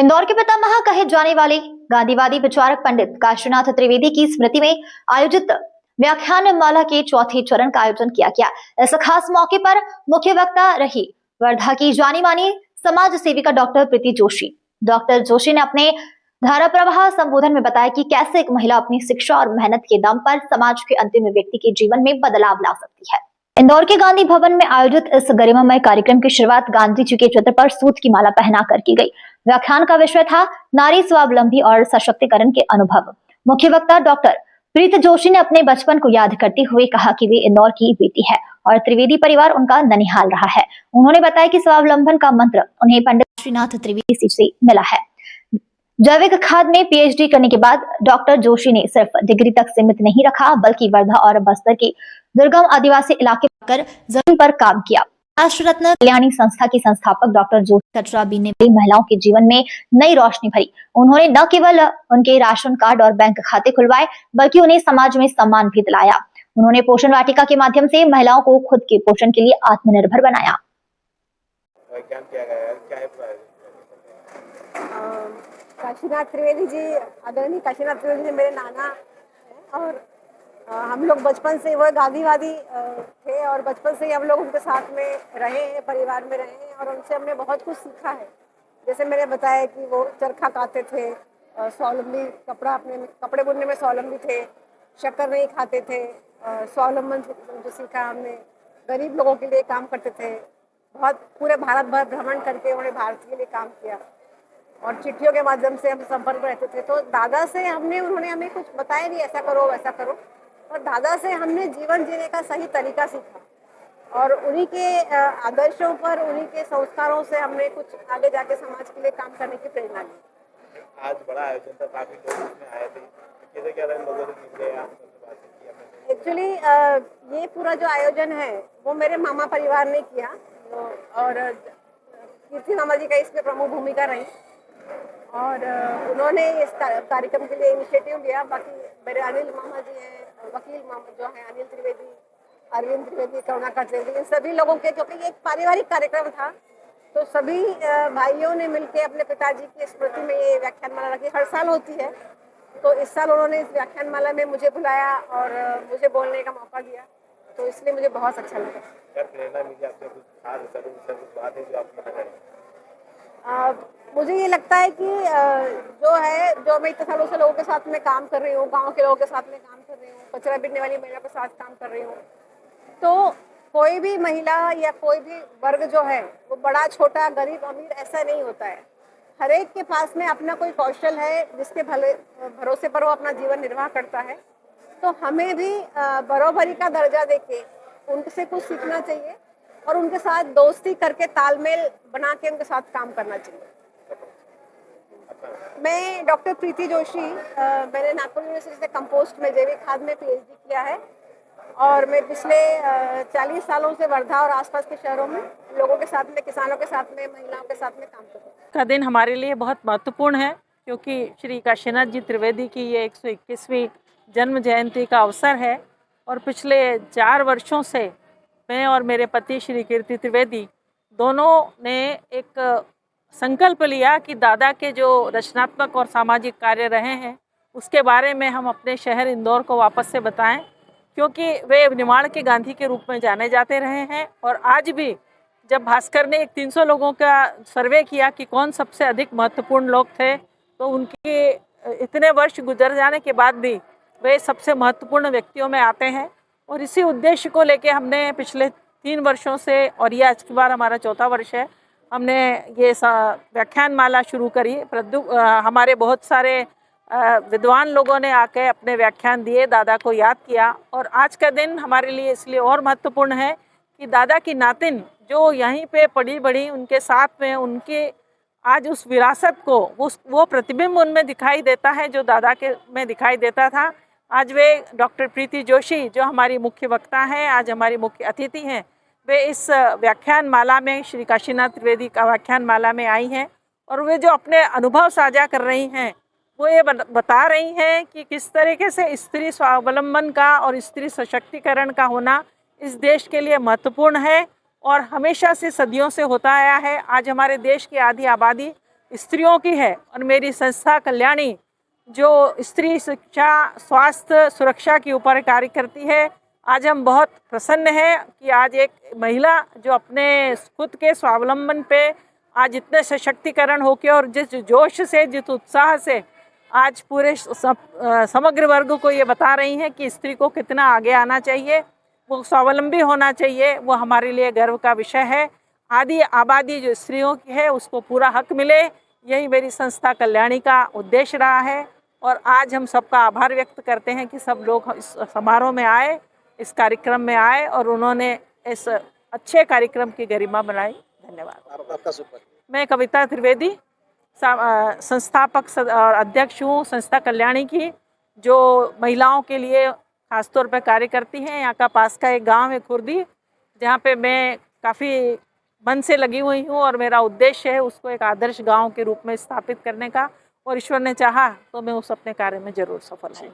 इंदौर के पितामह कहे जाने वाले गांधीवादी विचारक पंडित काशीनाथ त्रिवेदी की स्मृति में आयोजित व्याख्यान माला के चौथे चरण का आयोजन किया गया। इस खास मौके पर मुख्य वक्ता रही वर्धा की जानी मानी समाज सेविका डॉक्टर प्रीति जोशी। डॉक्टर जोशी ने अपने धारा प्रवाह संबोधन में बताया कि कैसे एक महिला अपनी शिक्षा और मेहनत के दम पर समाज के अंतिम व्यक्ति के जीवन में बदलाव ला सकती है। इंदौर के गांधी भवन में आयोजित इस गरिमामय कार्यक्रम की शुरुआत गांधी जी के चित्र पर सूत की माला पहनाकर की गई। व्याख्यान का विषय था नारी स्वावलंबी और सशक्तिकरण के अनुभव। मुख्य वक्ता डॉक्टर प्रीति जोशी ने अपने बचपन को याद करते हुए कहा कि वे इंदौर की बेटी है और त्रिवेदी परिवार उनका ननिहाल रहा है। उन्होंने बताया कि स्वावलंबन का मंत्र उन्हें पंडित काशीनाथ त्रिवेदी से मिला है। जैविक खाद में पीएचडी करने के बाद डॉक्टर जोशी ने सिर्फ डिग्री तक सीमित नहीं रखा, बल्कि वर्धा और बस्तर के दुर्गम आदिवासी इलाके पर जमीन पर काम किया। राष्ट्र रत्न कल्याणी संस्था की संस्थापक डॉक्टर जोशी कचरा बीनने वाली महिलाओं के जीवन में नई रोशनी भरी। उन्होंने न केवल उनके राशन कार्ड और बैंक खाते खुलवाए, बल्कि उन्हें समाज में सम्मान भी दिलाया। उन्होंने पोषण वाटिका के माध्यम से महिलाओं को खुद के पोषण के लिए आत्मनिर्भर बनाया। काशीनाथ त्रिवेदी जी, आदरणीय काशीनाथ त्रिवेदी जी मेरे नाना हैं और हम लोग बचपन से वो गांधीवादी थे और बचपन से ही हम लोग उनके साथ में रहे हैं, परिवार में रहे हैं और उनसे हमने बहुत कुछ सीखा है। जैसे मैंने बताया कि वो चरखा काटते थे, स्वावलंबी कपड़े बुनने में स्वावलंबी थे, शक्कर नहीं खाते थे, स्वावलंबन जो सीखा हमने, गरीब लोगों के लिए काम करते थे। बहुत पूरे भारत भर भ्रमण करके उन्होंने भारत के लिए काम किया और चिट्ठियों के माध्यम से हम संपर्क में रहते थे। तो दादा से उन्होंने हमें कुछ बताया नहीं ऐसा करो वैसा करो, और दादा से हमने जीवन जीने का सही तरीका सीखा और उन्हीं के आदर्शों पर, उन्हीं के संस्कारों से हमने कुछ आगे जाके समाज के लिए काम करने की प्रेरणा ली। आज बड़ा आयोजन था, काफी लोग इसमें आए थे, कैसे क्या लोगों से मिल गए आपसे? एक्चुअली ये पूरा जो आयोजन है वो मेरे मामा परिवार ने किया और कीर्ति मामा जी का इसमें प्रमुख भूमिका रही और उन्होंने इस कार्यक्रम के लिए इनिशिएटिव लिया। बाकी मेरे अनिल मामा जी हैं, वकील मामा जो हैं अनिल त्रिवेदी, अरविंद त्रिवेदी, करुणाकर त्रिवेदी, इन सभी लोगों के, क्योंकि ये एक पारिवारिक कार्यक्रम था तो सभी भाइयों ने मिलकर अपने पिताजी की स्मृति में ये व्याख्यान माला रखी। हर साल होती है, तो इस साल उन्होंने इस व्याख्यान माला में मुझे बुलाया और मुझे बोलने का मौका दिया, तो इसलिए मुझे बहुत अच्छा लगा। क्या प्रेरणा मिली आपसे? कुछ खास कुछ बात है जो आपने? मुझे ये लगता है कि जो मैं इतने सालों से लोगों के साथ में काम कर रही हूँ, गांव के लोगों के साथ में काम कर रही हूँ, कचरा बीनने वाली महिला के साथ काम कर रही हूँ, तो कोई भी महिला या कोई भी वर्ग जो है वो बड़ा छोटा, गरीब अमीर ऐसा नहीं होता है। हर एक के पास में अपना कोई कौशल है जिसके भरोसे पर वो अपना जीवन निर्वाह करता है। तो हमें भी बराबरी का दर्जा देके उनसे कुछ सीखना चाहिए और उनके साथ दोस्ती करके तालमेल बना के उनके साथ काम करना चाहिए। मैं डॉक्टर प्रीति जोशी, मैंने नागपुर यूनिवर्सिटी से कंपोस्ट में जैविक खाद में पीएचडी किया है और मैं पिछले 40 सालों से वर्धा और आसपास के शहरों में लोगों के साथ में, किसानों के साथ में, महिलाओं के साथ में काम कर रही हूँ। का दिन हमारे लिए बहुत महत्वपूर्ण है क्योंकि श्री काशीनाथ जी त्रिवेदी की ये 121वीं जन्म जयंती का अवसर है और पिछले 4 वर्षों से मैं और मेरे पति श्री कीर्ति त्रिवेदी दोनों ने एक संकल्प लिया कि दादा के जो रचनात्मक और सामाजिक कार्य रहे हैं उसके बारे में हम अपने शहर इंदौर को वापस से बताएं, क्योंकि वे निर्माण के गांधी के रूप में जाने जाते रहे हैं। और आज भी जब भास्कर ने एक 300 लोगों का सर्वे किया कि कौन सबसे अधिक महत्वपूर्ण लोग थे, तो उनके इतने वर्ष गुजर जाने के बाद भी वे सबसे महत्वपूर्ण व्यक्तियों में आते हैं। और इसी उद्देश्य को लेके हमने पिछले 3 वर्षों से, और ये आज की बार हमारा 4था वर्ष है, हमने ये व्याख्यान माला शुरू करी। हमारे बहुत सारे विद्वान लोगों ने आके अपने व्याख्यान दिए, दादा को याद किया। और आज का दिन हमारे लिए इसलिए और महत्वपूर्ण है कि दादा की नातिन जो यहीं पे पड़ी बड़ी, उनके साथ में उनके आज उस विरासत को, वो प्रतिबिंब उनमें दिखाई देता है जो दादा के में दिखाई देता था। आज वे डॉक्टर प्रीति जोशी जो हमारी मुख्य वक्ता हैं, आज हमारी मुख्य अतिथि हैं, वे इस व्याख्यान माला में, श्री काशीनाथ त्रिवेदी का व्याख्यान माला में आई हैं और वे जो अपने अनुभव साझा कर रही हैं वो ये बता रही हैं कि किस तरीके से स्त्री स्वावलंबन का और स्त्री सशक्तिकरण का होना इस देश के लिए महत्वपूर्ण है और हमेशा से, सदियों से होता आया है। आज हमारे देश की आधी आबादी स्त्रियों की है। और मेरी संस्था कल्याणी जो स्त्री शिक्षा, स्वास्थ्य, सुरक्षा के ऊपर कार्य करती है। आज हम बहुत प्रसन्न हैं कि आज एक महिला जो अपने खुद के स्वावलंबन पे आज इतने सशक्तिकरण होके और जिस जोश से, जिस उत्साह से आज पूरे समग्र वर्ग को ये बता रही हैं कि स्त्री को कितना आगे आना चाहिए, वो स्वावलंबी होना चाहिए, वो हमारे लिए गर्व का विषय है। आदि आबादी जो स्त्रियों की है उसको पूरा हक मिले, यही मेरी संस्था कल्याणी का उद्देश्य रहा है। और आज हम सबका आभार व्यक्त करते हैं कि सब लोग इस समारोह में आए, इस कार्यक्रम में आए और उन्होंने इस अच्छे कार्यक्रम की गरिमा बनाई। धन्यवाद। आपका शुभ परिचय। मैं कविता त्रिवेदी, संस्थापक और अध्यक्ष हूँ संस्था कल्याणी की, जो महिलाओं के लिए खासतौर पर कार्य करती हैं। यहाँ का पास का एक गांव है खुर्दी, जहाँ पे मैं काफ़ी मन से लगी हुई हूँ और मेरा उद्देश्य है उसको एक आदर्श गांव के रूप में स्थापित करने का। और ईश्वर ने चाहा तो मैं उस अपने कार्य में जरूर सफल हूँ।